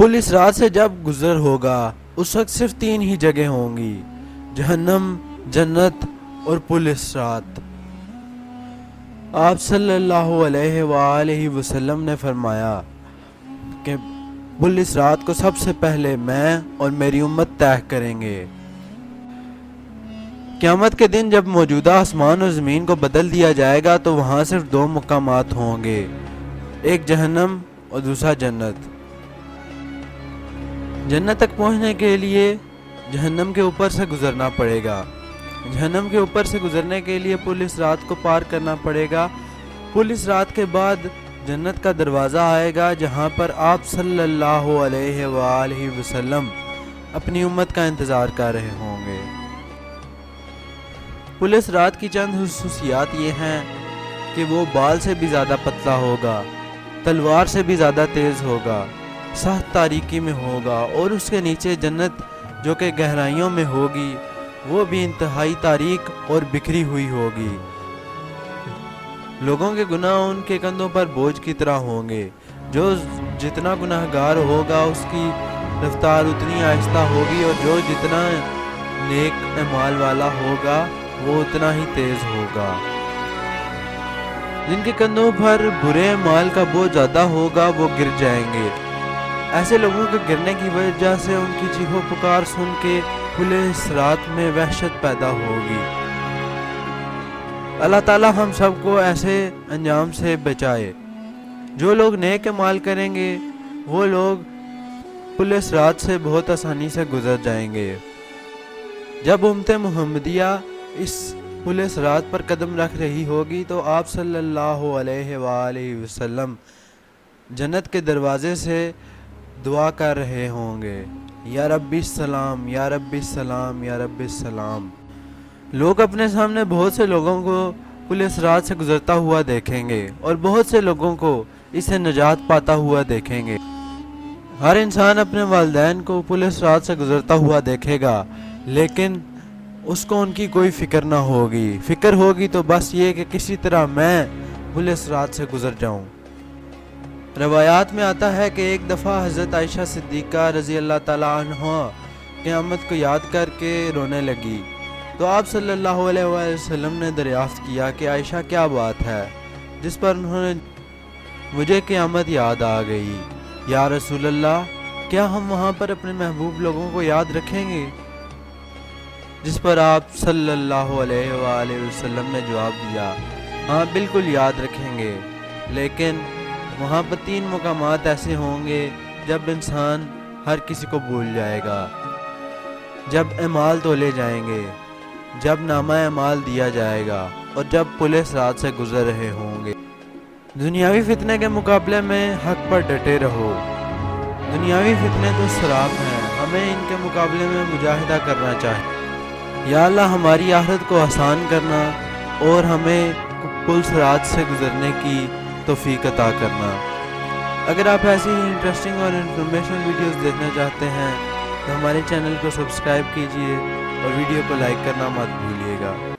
Police रात से जब गुजर होगा उस वक्त सिर्फ 3 ही जगह होंगी, जहन्नम, जन्नत और पुलिस रात। आप सल्लल्लाहु अलैहि वसल्लम ने फरमाया कि पुलिस रात को सबसे पहले मैं और मेरी उम्मत तय करेंगे। क़यामत के दिन जब मौजूदा आसमान और ज़मीन को बदल दिया जाएगा तो वहाँ सिर्फ 2 मकामात होंगे, एक जहन्नम और दूसरा जन्नत। जन्नत तक पहुँचने के लिए जहन्नम के ऊपर से गुजरना पड़ेगा। जहन्नम के ऊपर से गुजरने के लिए पुलिस रात को पार करना पड़ेगा। पुलिस रात के बाद जन्नत का दरवाज़ा आएगा जहाँ पर आप सल्लल्लाहु अलैहि वसल्लम अपनी उम्मत का इंतज़ार कर रहे होंगे। पुलिस रात की चंद खुसूसियात ये हैं कि वो बाल से भी ज़्यादा पतला होगा, तलवार से भी ज़्यादा तेज़ होगा, सख्त तारीकी में होगा, और उसके नीचे जन्नत जो कि गहराइयों में होगी वो भी इंतहाई तारीक और बिखरी हुई होगी। लोगों के गुनाह उनके कंधों पर बोझ की तरह होंगे। जो जितना गुनाहगार होगा उसकी रफ्तार उतनी आहिस्ता होगी, और जो जितना नेक अमाल वाला होगा वो उतना ही तेज होगा। जिनके कंधों पर बुरे अमाल का बोझ ज़्यादा होगा वो गिर जाएंगे। ऐसे लोगों के गिरने की वजह से उनकी चीखों पुकार सुन के पुलिस रात में वहशत पैदा होगी। अल्लाह ताला हम सबको ऐसे अंजाम से बचाए। जो लोग नेक अमाल करेंगे वो लोग पुलिस रात से बहुत आसानी से गुजर जाएंगे। जब उम्मत मुहम्मदिया इस पुलिस रात पर कदम रख रही होगी तो आप सल्लल्लाहु अलैहि वसल्लम जन्नत के दरवाजे से दुआ कर रहे होंगे, या रब्बी सलाम, या रब्बी सलाम, या रब्बी सलाम। लोग अपने सामने बहुत से लोगों को पुलिस रात से गुजरता हुआ देखेंगे और बहुत से लोगों को इससे निजात पाता हुआ देखेंगे। हर इंसान अपने वालिदैन को पुलिस रात से गुजरता हुआ देखेगा, लेकिन उसको उनकी कोई फिक्र ना होगी। फिक्र होगी तो बस ये कि किसी तरह मैं पुलिस रात से गुजर जाऊं। रवायात में आता है कि एक दफ़ा हज़रत आयशा सिद्दीक़ा रज़ी अल्लाह ताला अन्हा क़यामत को याद करके रोने लगी, तो आप सल्लल्लाहु अलैहि वसल्लम ने दरियाफ्त किया कि आयशा क्या बात है, जिस पर उन्होंने मुझे क़यामत याद आ गई, या रसूल अल्लाह क्या हम वहाँ पर अपने महबूब लोगों को याद रखेंगे? जिस पर आप सल्लल्लाहु अलैहि वसल्लम ने जवाब दिया, हाँ बिल्कुल याद रखेंगे, लेकिन वहाँ पर 3 मकामात ऐसे होंगे जब इंसान हर किसी को भूल जाएगा। जब अमाल तोले जाएंगे, जब नामा अमाल दिया जाएगा, और जब पुलिस रात से गुजर रहे होंगे। दुनियावी फितने के मुकाबले में हक पर डटे रहो। दुनियावी फितने तो शराब हैं, हमें इनके मुकाबले में मुजाहिदा करना चाहिए। या अल्लाह हमारी आखिरत को आसान करना और हमें पुलिस रात से गुजरने की तौफीक अता करना। अगर आप ऐसी ही इंटरेस्टिंग और इन्फॉर्मेशनल वीडियोस देखना चाहते हैं तो हमारे चैनल को सब्सक्राइब कीजिए और वीडियो को लाइक करना मत भूलिएगा।